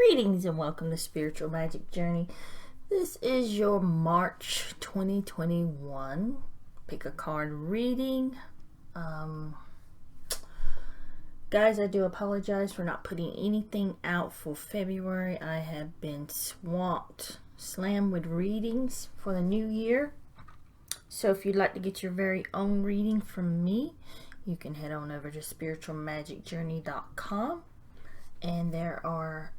Greetings and welcome to Spiritual Magic Journey. This is your March 2021 pick a card reading. Guys, I do apologize for not putting anything out for February. I have been slammed with readings for the new year. So if you'd like to get your very own reading from me, you can head on over to spiritualmagicjourney.com, and there are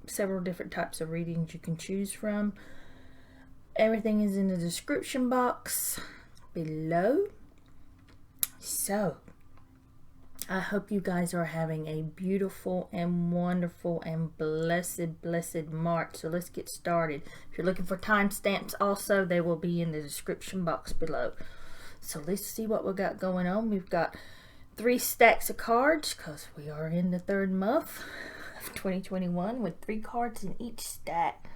several different types of readings you can choose from. Everything is in the description box below. So I hope you guys are having a beautiful and wonderful and blessed March. So let's get started. If you're looking for timestamps also, they will be in the description box below. So let's see what we got going on. We've got 3 stacks of cards because we are in the 3rd month of 2021 with 3 cards in each stack.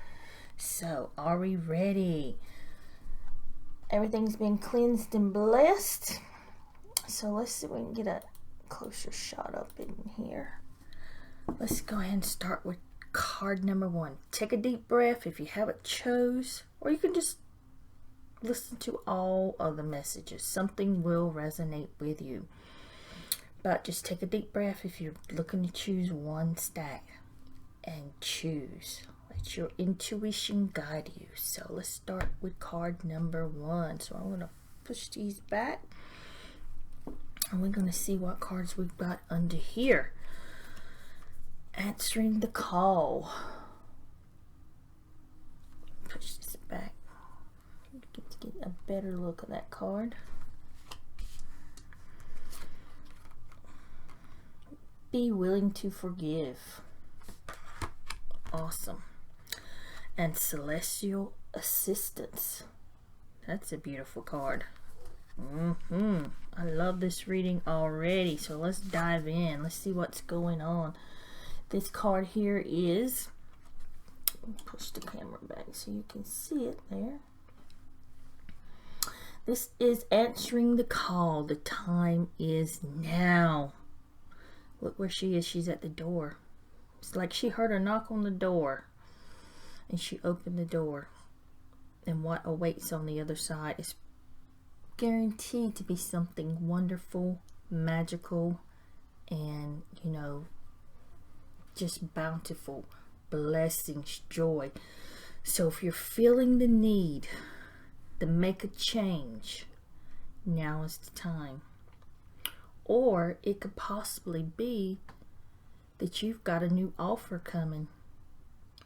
So are we ready? Everything's been cleansed and blessed. So let's see if we can get a closer shot up in here. Let's go ahead and start with card number 1. Take a deep breath if you haven't chose, or you can just listen to all of the messages. Something will resonate with you. But just take a deep breath if you're looking to choose one stack, and choose. Let your intuition guide you. So let's start with card number 1. So I'm going to push these back, and we're going to see what cards we've got under here. Answering the call. Push this back. Get a better look at that card. Be willing to forgive. Awesome. And celestial assistance. That's a beautiful card. I love this reading already. So let's dive in. Let's see what's going on. This card here is, push the camera back so you can see it there. This is answering the call. The time is now. Look where she is. She's at the door. It's like she heard a knock on the door, and she opened the door. And what awaits on the other side is guaranteed to be something wonderful, magical, and, just bountiful blessings, joy. So if you're feeling the need to make a change, now is the time. Or it could possibly be that you've got a new offer coming,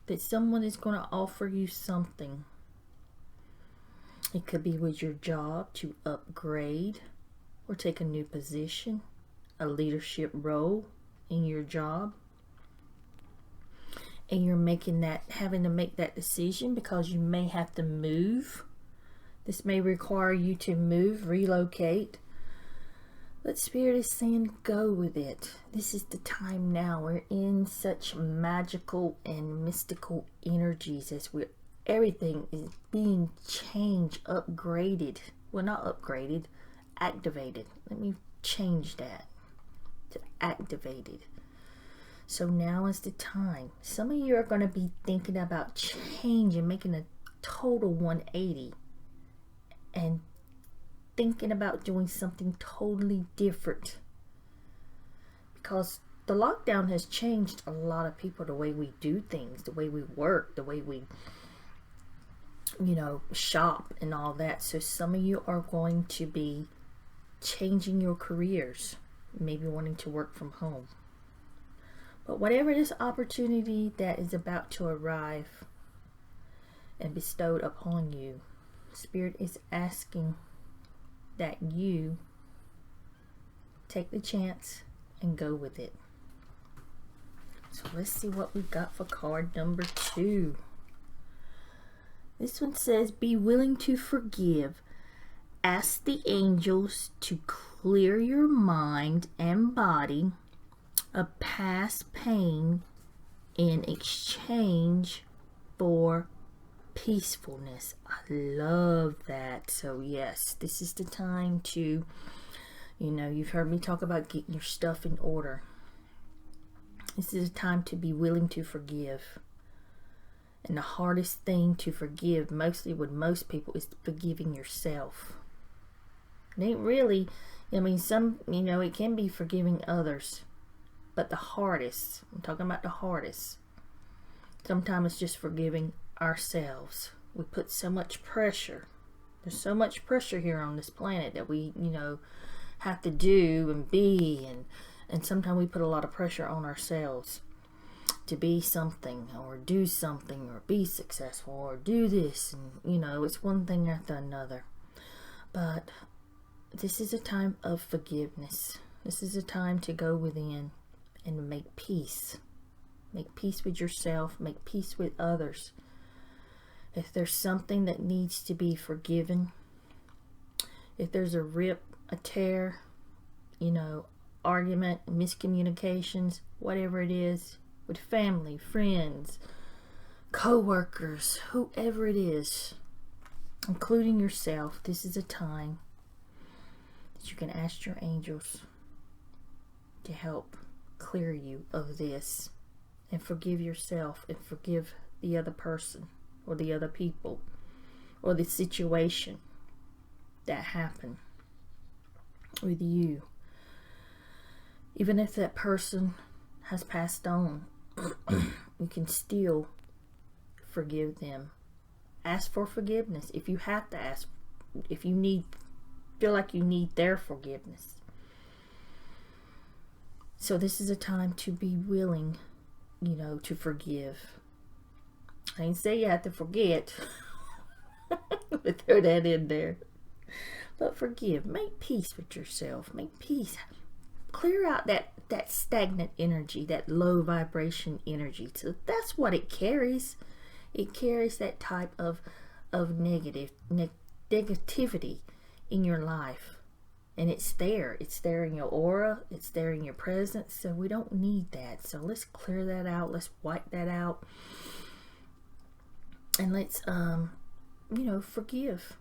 that someone is going to offer you something. It could be with your job to upgrade or take a new position, a leadership role in your job. And you're having to make that decision because you may have to move. This may require you to move, relocate. But Spirit is saying go with it. This is the time now. We're in such magical and mystical energies as everything is being changed, upgraded. Well, not upgraded, activated. Let me change that to activated. So now is the time. Some of you are going to be thinking about change and making a total 180 and thinking about doing something totally different, because the lockdown has changed a lot of people, the way we do things, the way we work, the way we shop and all that. So some of you are going to be changing your careers, maybe wanting to work from home. But whatever this opportunity that is about to arrive and bestowed upon you, Spirit is asking that you take the chance and go with it. So let's see what we've got for card number 2. This one says, be willing to forgive. Ask the angels to clear your mind and body of past pain in exchange for peacefulness. I love that. So yes, this is the time to, you've heard me talk about getting your stuff in order. This is a time to be willing to forgive. And the hardest thing to forgive, mostly with most people, is forgiving yourself. It ain't really, it can be forgiving others. But the hardest, I'm talking about the hardest, sometimes it's just forgiving ourselves. We put so much pressure. There's so much pressure here on this planet that we, have to do and be. And sometimes we put a lot of pressure on ourselves to be something or do something or be successful or do this. And, it's one thing after another. But this is a time of forgiveness. This is a time to go within and make peace. Make peace with yourself. Make peace with others. If there's something that needs to be forgiven, if there's a rip, a tear, argument, miscommunications, whatever it is, with family, friends, co-workers, whoever it is, including yourself, this is a time that you can ask your angels to help clear you of this, and forgive yourself and forgive the other person or the other people or the situation that happened with you. Even if that person has passed on, you can still forgive them. Ask for forgiveness if you have to ask, if you feel like you need their forgiveness. So this is a time to be willing, to forgive. I didn't say you have to forget. But throw that in there. But forgive. Make peace with yourself. Make peace. Clear out that stagnant energy, that low vibration energy. So that's what it carries. It carries that type of negativity in your life. And it's there. It's there in your aura. It's there in your presence. So we don't need that. So let's clear that out. Let's wipe that out. And let's, forgive.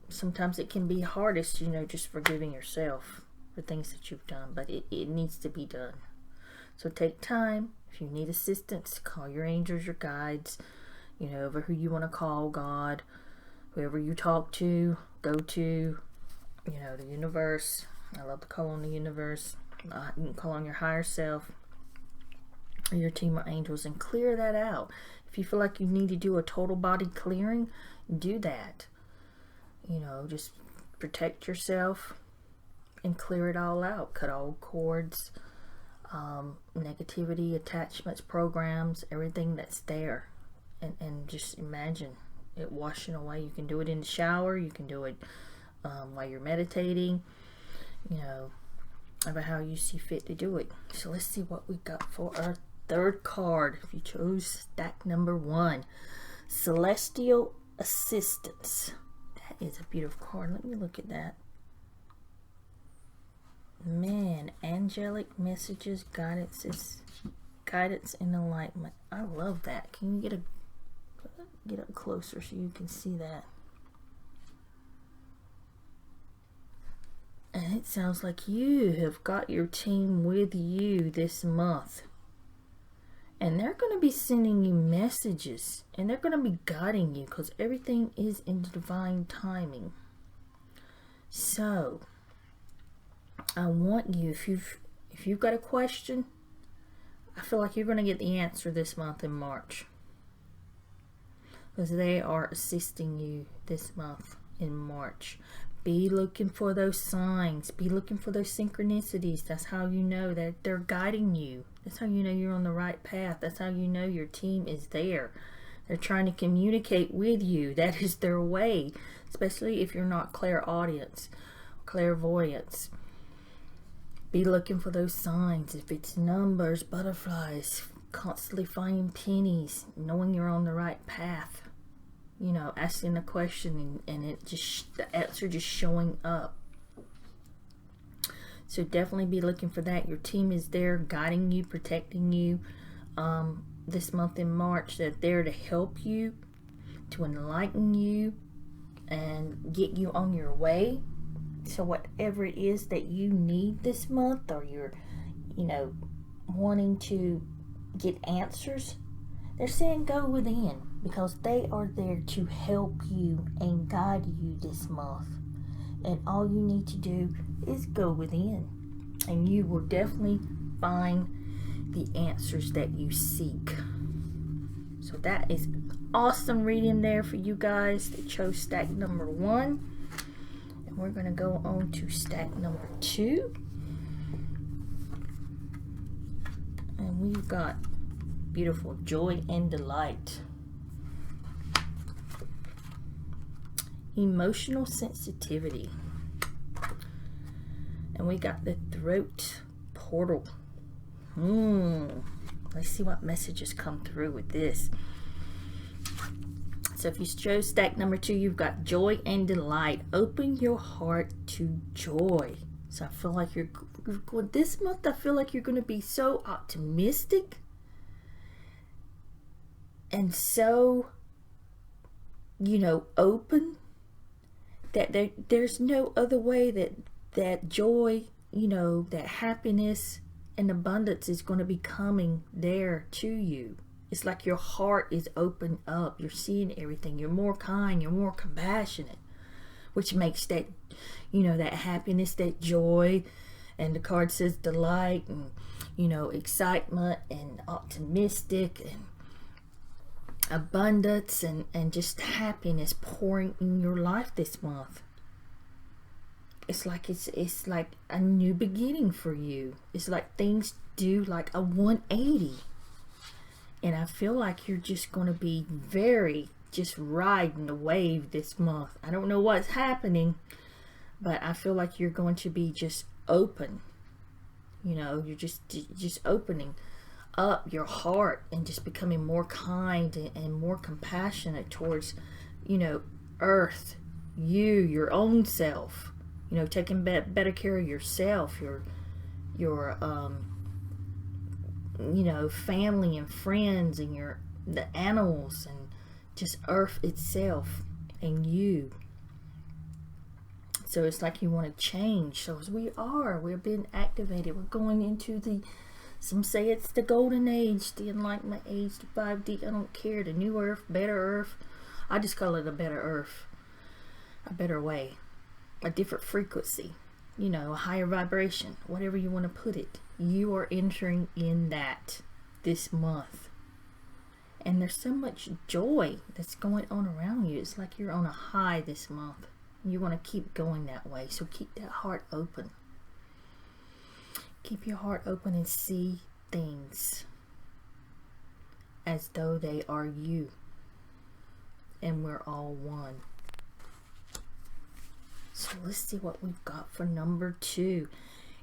Sometimes it can be hardest, just forgiving yourself for things that you've done. But it needs to be done. So take time. If you need assistance, call your angels, your guides, over who you want to call, God, whoever you talk to, go to. The universe. I love to call on the universe. You can call on your higher self or your team of angels and clear that out. If you feel like you need to do a total body clearing, do that. Just protect yourself and clear it all out. Cut all cords, negativity, attachments, programs, everything that's there. And just imagine it washing away. You can do it in the shower. You can do it while you're meditating, about how you see fit to do it. So let's see what we got for our third card. If you chose stack number 1, Celestial Assistance. That is a beautiful card. Let me look at that. Man, angelic messages, guidance and enlightenment. I love that. Can you get up closer so you can see that? And it sounds like you have got your team with you this month. And they're going to be sending you messages. And they're going to be guiding you. Because everything is in divine timing. So, I want you, if you've got a question, I feel like you're going to get the answer this month in March. Because they are assisting you this month in March. Be looking for those signs. Be looking for those synchronicities. That's how you know that they're guiding you. That's how you know you're on the right path. That's how you know your team is there. They're trying to communicate with you. That is their way. Especially if you're not clairaudience, clairvoyance. Be looking for those signs. If it's numbers, butterflies, constantly finding pennies, knowing you're on the right path. Asking a question and it just, the answer just showing up. So definitely be looking for that. Your team is there guiding you, protecting you this month in March. They're there to help you, to enlighten you, and get you on your way. So whatever it is that you need this month, or you're, wanting to get answers, they're saying go within, because they are there to help you and guide you this month. And all you need to do is go within, and you will definitely find the answers that you seek. So that is awesome reading there for you guys that chose stack number 1. And we're going to go on to stack number 2. And we've got beautiful joy and delight. Emotional sensitivity. And we got the throat portal. Let's see what messages come through with this. So if you chose stack number 2, you've got joy and delight. Open your heart to joy. So I feel like you're going this month. I feel like you're going to be so optimistic and so, open that there's no other way that joy, that happiness and abundance is going to be coming there to you. It's like your heart is opened up. You're seeing everything. You're more kind. You're more compassionate, which makes that, that happiness, that joy. And the card says delight and, excitement and optimistic and abundance and just happiness pouring in your life this month. It's like a new beginning for you. It's like things do like a 180. And I feel like you're just going to be just riding the wave this month. I don't know what's happening, but I feel like you're going to be just open. You're just opening up your heart and just becoming more kind and more compassionate towards, earth, your own self. Taking better care of yourself, your family and friends and the animals and just earth itself and you. So it's like you want to change. So as we're being activated. We're going into some say it's the golden age, the enlightenment age, the 5D, I don't care, the new earth, better earth. I just call it a better earth, a better way, a different frequency, a higher vibration, whatever you want to put it. You are entering in that this month. And there's so much joy that's going on around you. It's like you're on a high this month. You want to keep going that way. So keep that heart open. Keep your heart open and see things as though they are you. And we're all one. So let's see what we've got for number 2.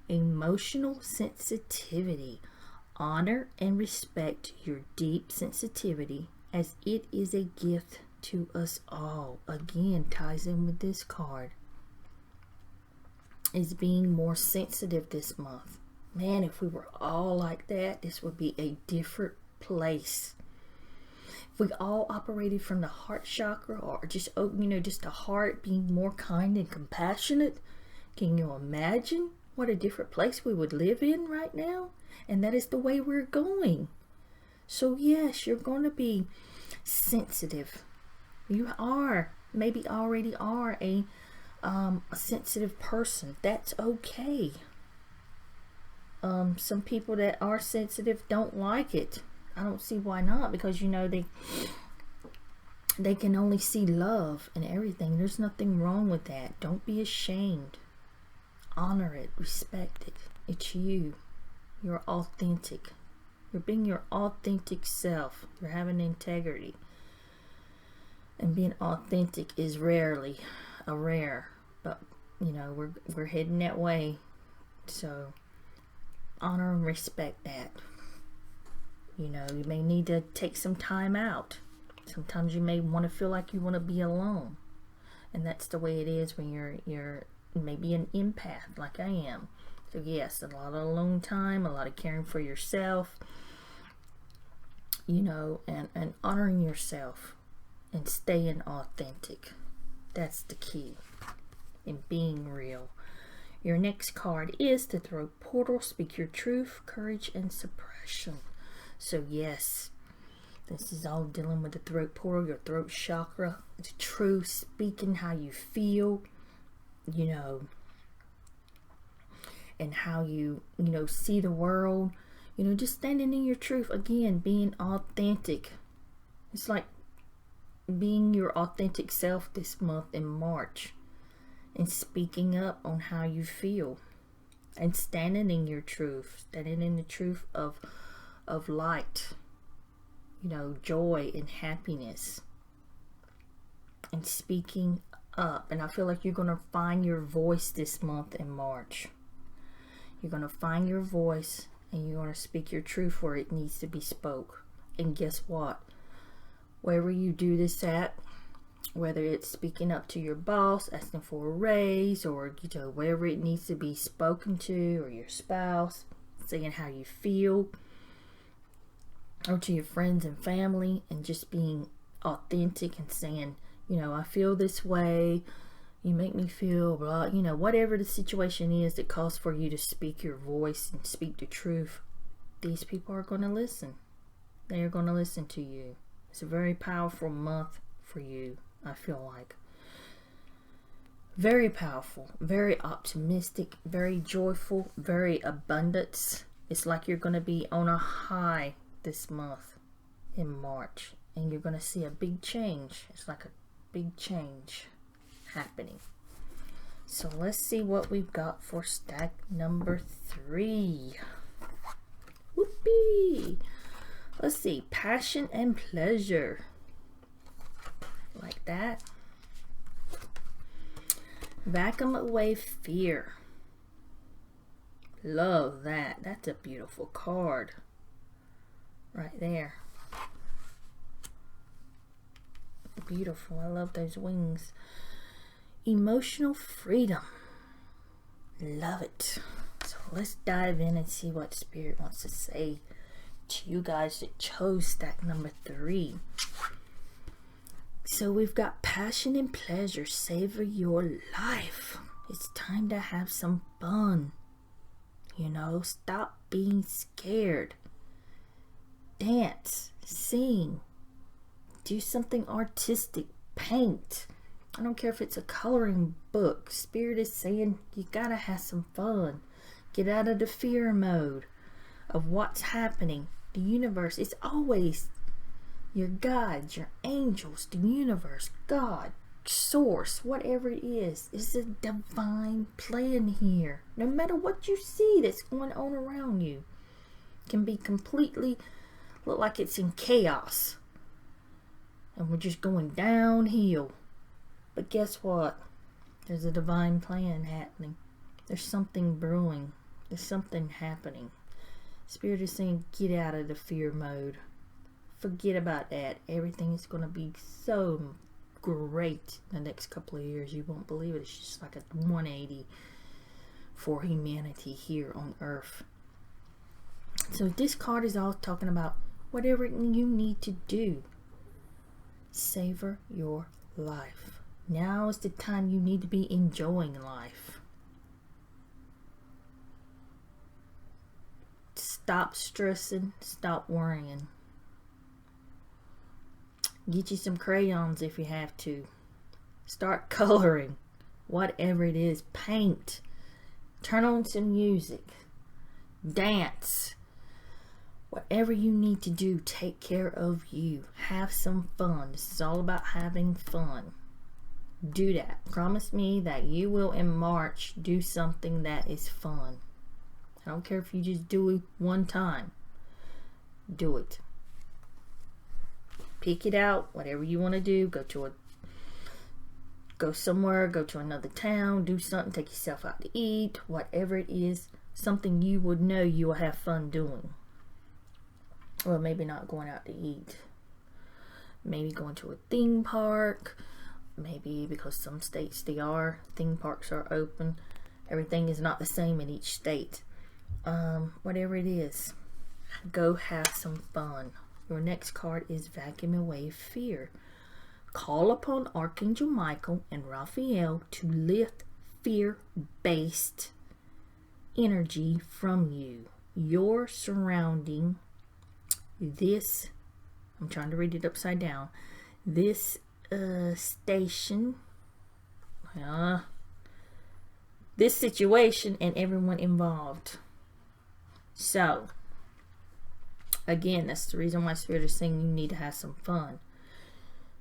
Emotional sensitivity. Honor and respect your deep sensitivity, as it is a gift to us all. Again, ties in with this card. Is being more sensitive this month. Man, if we were all like that, this would be a different place. If we all operated from the heart chakra, or just the heart, being more kind and compassionate, can you imagine what a different place we would live in right now? And that is the way we're going. So yes, you're going to be sensitive. You maybe already are a sensitive person. That's okay. Some people that are sensitive don't like it. I don't see why not, because they can only see love and everything. There's nothing wrong with that. Don't be ashamed. Honor it, respect it. It's you. You're authentic. You're being your authentic self. You're having integrity. And being authentic is rarely a rare, but we're heading that way. So honor and respect that. You may need to take some time out. Sometimes you may want to feel like you want to be alone, and that's the way it is when you're maybe an empath like I am. So yes, a lot of alone time, a lot of caring for yourself, and honoring yourself and staying authentic. That's the key in being real. Your next card is the throat portal. Speak your truth, courage, and suppression. So yes, this is all dealing with the throat portal, your throat chakra. It's truth, speaking how you feel, you know, and how you see the world. You know, just standing in your truth. Again, being authentic. It's like being your authentic self this month in March. And speaking up on how you feel. And standing in your truth. Standing in the truth of light. You know, joy and happiness. And speaking up. And I feel like you're going to find your voice this month in March. You're going to find your voice. And you're going to speak your truth where it needs to be spoke. And guess what? Wherever you do this at, whether it's speaking up to your boss, asking for a raise, or you know, wherever it needs to be spoken to, or your spouse, saying how you feel, or to your friends and family, and just being authentic and saying, you know, I feel this way, you make me feel blah, you know, whatever the situation is that calls for you to speak your voice and speak the truth, these people are going to listen. They are going to listen to you. It's a very powerful month for you, I feel like. Very powerful, very optimistic, very joyful, very abundance. It's like you're going to be on a high this month in March. And you're going to see a big change. It's like a big change happening. So let's see what we've got for stack number 3. Whoopee! Let's see, passion and pleasure. Like that. Vacuum away fear. Love that. That's a beautiful card. Right there. Beautiful. I love those wings. Emotional freedom. Love it. So let's dive in and see what Spirit wants to say to you guys that chose stack number 3. So we've got passion and pleasure. Savor your life. It's time to have some fun. You know, stop being scared. Dance, sing, do something artistic, paint. I don't care if it's a coloring book. Spirit is saying you gotta have some fun. Get out of the fear mode of what's happening. The universe is always your guides, your angels, the universe, God, source, whatever it is. It's a divine plan here. No matter what you see that's going on around you, can be completely look like it's in chaos. And we're just going downhill. But guess what? There's a divine plan happening. There's something brewing. There's something happening. Spirit is saying, get out of the fear mode. Forget about that. Everything is going to be so great in the next couple of years. You won't believe it. It's just like a 180 for humanity here on Earth. So this card is all talking about whatever you need to do. Savor your life. Now is the time you need to be enjoying life. Stop stressing. Stop worrying. Get you some crayons if you have to. Start coloring. Whatever it is. Paint. Turn on some music. Dance. Whatever you need to do, take care of you. Have some fun. This is all about having fun. Do that. Promise me that you will in March do something that is fun. I don't care if you just do it one time. Do it. Pick it out. Whatever you want to do. Go somewhere. Go to another town. Do something. Take yourself out to eat. Whatever it is. Something you would know you will have fun doing. Well, maybe not going out to eat. Maybe going to a theme park. Maybe because some states theme parks are open. Everything is not the same in each state. Whatever it is, go have some fun. Your next card is Vacuum Away Fear. Call upon Archangel Michael and Raphael to lift fear-based energy from you. You're surrounding this, I'm trying to read it upside down, this station, this situation and everyone involved. So, again, that's the reason why Spirit is saying you need to have some fun.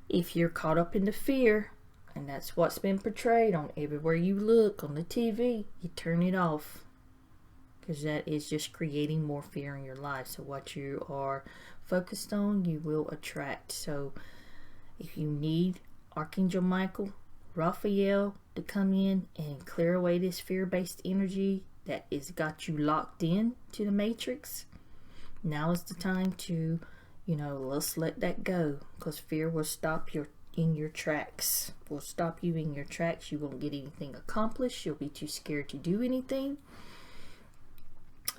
If you're caught up in the fear, and that's what's been portrayed on everywhere you look, on the TV, you turn it off. Because that is just creating more fear in your life. So what you are focused on, you will attract. So if you need Archangel Michael, Raphael to come in and clear away this fear-based energy that has got you locked in to the matrix, now is the time to, let's let that go. Because fear will stop you in your tracks. Will stop you in your tracks. You won't get anything accomplished. You'll be too scared to do anything.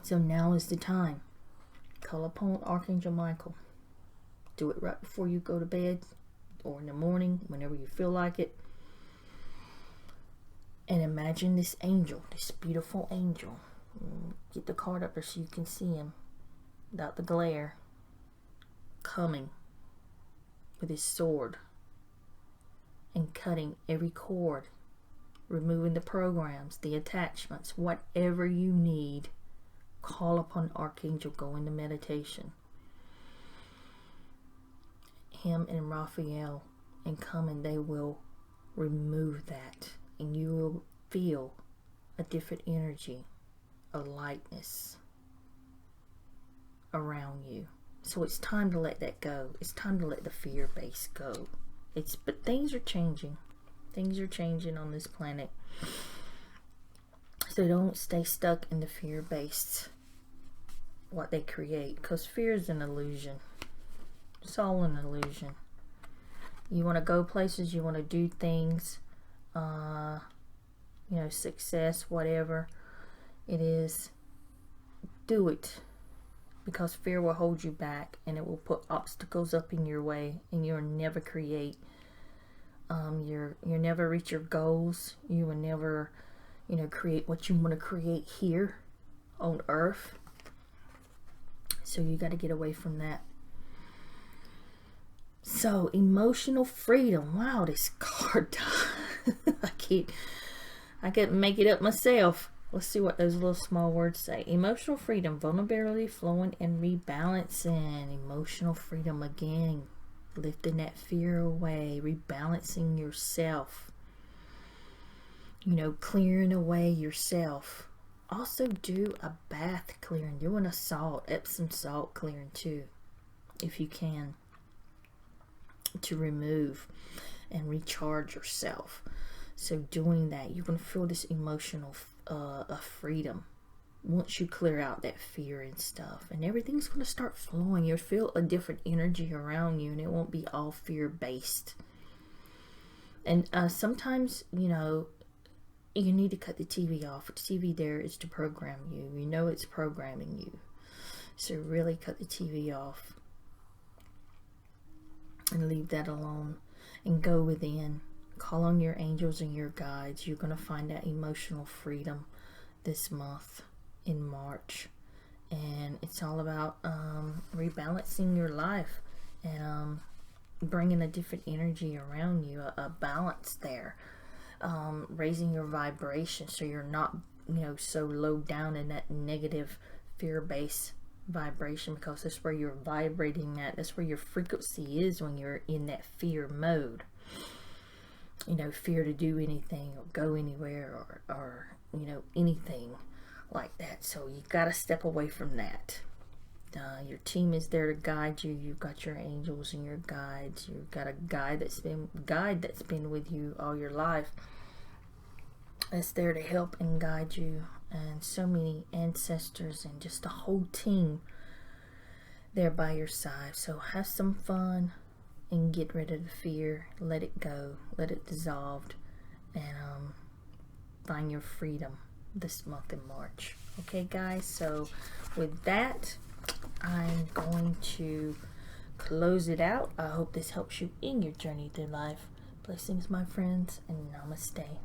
So now is the time. Call upon Archangel Michael. Do it right before you go to bed or in the morning, whenever you feel like it. And imagine this angel, this beautiful angel. Get the card up there so you can see him without the glare. Coming with his sword and cutting every cord, removing the programs, the attachments, whatever you need. Call upon Archangel, go into meditation. Him and Raphael and come, and they will remove that, and you will feel a different energy, a lightness around you. So it's time to let that go. It's time to let the fear base go. But things are changing. Things are changing on this planet. So don't stay stuck in the fear-based, what they create. Because fear is an illusion. It's all an illusion. You want to go places, you want to do things, success, whatever it is, do it. Because fear will hold you back, and it will put obstacles up in your way, and you'll never create, you'll never reach your goals. You will never create what you want to create here on earth. So you got to get away from that. So emotional freedom. Wow, this card. I can't make it up myself. Let's see what those little small words say. Emotional freedom, vulnerability, flowing and rebalancing. Emotional freedom again. Lifting that fear away, rebalancing yourself. Clearing away yourself. Also do a bath clearing. Do an Epsom salt clearing too, if you can, to remove and recharge yourself. So doing that, you're going to feel this emotional freedom once you clear out that fear and stuff, and everything's going to start flowing. You'll feel a different energy around you, and it won't be all fear based. And sometimes you need to cut the TV off. The TV there is to program you. It's programming you. So really cut the TV off and leave that alone and go within. Call on your angels and your guides. You're going to find that emotional freedom this month in March. And it's all about rebalancing your life and bringing a different energy around you, a balance there. Raising your vibration so you're not so low down in that negative fear-based vibration, because that's where you're vibrating at. That's where your frequency is when you're in that fear mode. Fear to do anything or go anywhere or anything like that. So you got to step away from that. Your team is there to guide you. You've got your angels and your guides. You've got a guide that's been with you all your life. That's there to help and guide you, and so many ancestors and just a whole team there by your side. So have some fun and get rid of the fear. Let it go. Let it dissolve, and find your freedom this month in March. Okay, guys. So with that, I'm going to close it out. I hope this helps you in your journey through life. Blessings, my friends, and namaste.